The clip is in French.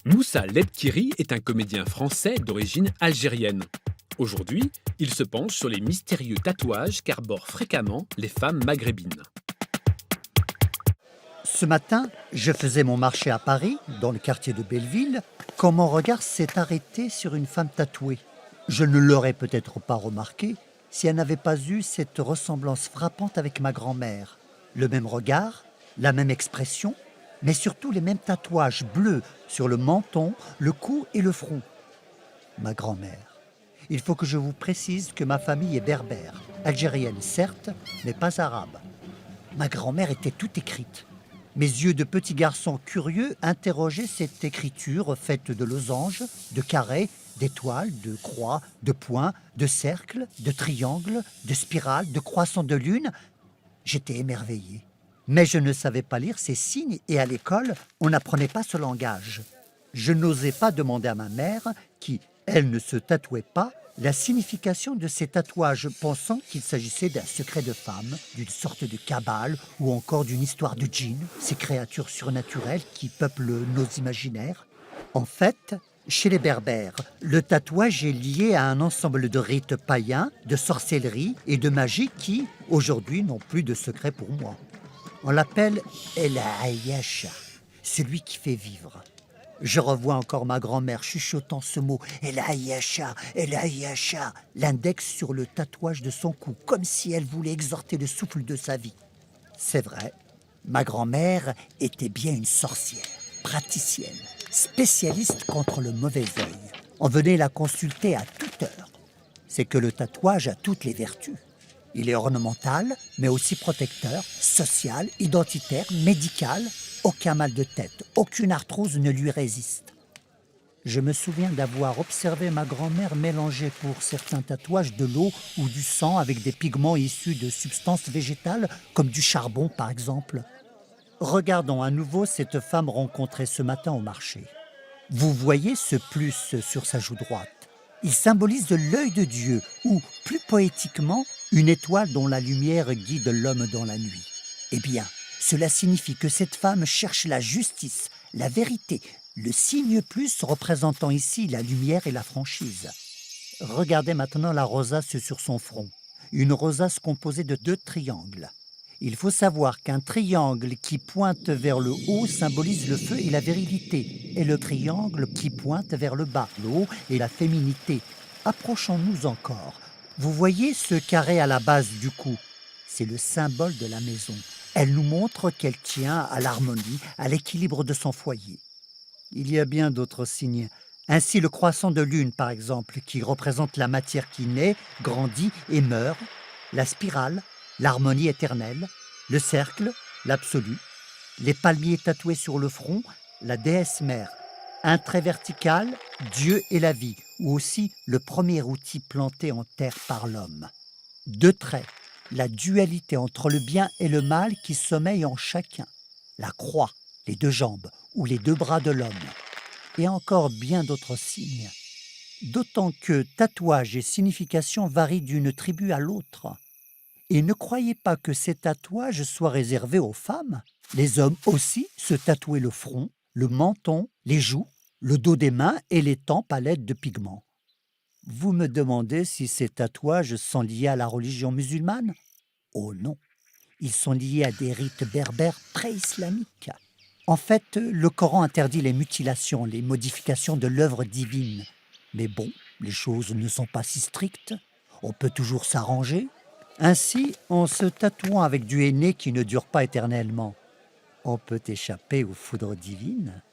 Moussa Lebkiri est un comédien français d'origine algérienne. Aujourd'hui, il se penche sur les mystérieux tatouages qu'arborent fréquemment les femmes maghrébines. Ce matin, je faisais mon marché à Paris, dans le quartier de Belleville, quand mon regard s'est arrêté sur une femme tatouée. Je ne l'aurais peut-être pas remarqué si elle n'avait pas eu cette ressemblance frappante avec ma grand-mère. Le même regard, la même expression, mais surtout les mêmes tatouages bleus sur le menton, le cou et le front. Ma grand-mère. Il faut que je vous précise que ma famille est berbère, algérienne certes, mais pas arabe. Ma grand-mère était toute écrite. Mes yeux de petit garçon curieux interrogeaient cette écriture faite de losanges, de carrés, d'étoiles, de croix, de points, de cercles, de triangles, de spirales, de croissants de lune. J'étais émerveillé. Mais je ne savais pas lire ces signes et à l'école, on n'apprenait pas ce langage. Je n'osais pas demander à ma mère, qui, elle, ne se tatouait pas, la signification de ces tatouages, pensant qu'il s'agissait d'un secret de femme, d'une sorte de cabale ou encore d'une histoire de djinns, ces créatures surnaturelles qui peuplent nos imaginaires. En fait, chez les Berbères, le tatouage est lié à un ensemble de rites païens, de sorcellerie et de magie qui, aujourd'hui, n'ont plus de secret pour moi. On l'appelle El Ayasha, celui qui fait vivre. Je revois encore ma grand-mère chuchotant ce mot El Ayasha, l'index sur le tatouage de son cou, comme si elle voulait exhorter le souffle de sa vie. C'est vrai, ma grand-mère était bien une sorcière, praticienne, spécialiste contre le mauvais œil. On venait la consulter à toute heure. C'est que le tatouage a toutes les vertus. Il est ornemental, mais aussi protecteur, social, identitaire, médical. Aucun mal de tête, aucune arthrose ne lui résiste. Je me souviens d'avoir observé ma grand-mère mélanger pour certains tatouages de l'eau ou du sang avec des pigments issus de substances végétales, comme du charbon par exemple. Regardons à nouveau cette femme rencontrée ce matin au marché. Vous voyez ce plus sur sa joue droite. Il symbolise l'œil de Dieu, ou, plus poétiquement, une étoile dont la lumière guide l'homme dans la nuit. Eh bien, cela signifie que cette femme cherche la justice, la vérité, le signe plus représentant ici la lumière et la franchise. Regardez maintenant la rosace sur son front, une rosace composée de 2 triangles. Il faut savoir qu'un triangle qui pointe vers le haut symbolise le feu et la virilité, et le triangle qui pointe vers le bas, l'eau et la féminité. Approchons-nous encore. Vous voyez ce carré à la base du cou? C'est le symbole de la maison. Elle nous montre qu'elle tient à l'harmonie, à l'équilibre de son foyer. Il y a bien d'autres signes. Ainsi le croissant de lune, par exemple, qui représente la matière qui naît, grandit et meurt. La spirale, l'harmonie éternelle. Le cercle, l'absolu. Les palmiers tatoués sur le front, la déesse mère. Un trait vertical, Dieu et la vie, ou aussi le premier outil planté en terre par l'homme. 2 traits. La dualité entre le bien et le mal qui sommeille en chacun. La croix, les 2 jambes ou les 2 bras de l'homme. Et encore bien d'autres signes. D'autant que tatouage et signification varient d'une tribu à l'autre. Et ne croyez pas que ces tatouages soient réservés aux femmes. Les hommes aussi se tatouaient le front, le menton, les joues, le dos des mains et les tempes à l'aide de pigments. Vous me demandez si ces tatouages sont liés à la religion musulmane? Oh non, ils sont liés à des rites berbères pré-islamiques. En fait, le Coran interdit les mutilations, les modifications de l'œuvre divine. Mais bon, les choses ne sont pas si strictes. On peut toujours s'arranger. Ainsi, en se tatouant avec du henné qui ne dure pas éternellement, on peut échapper aux foudres divines.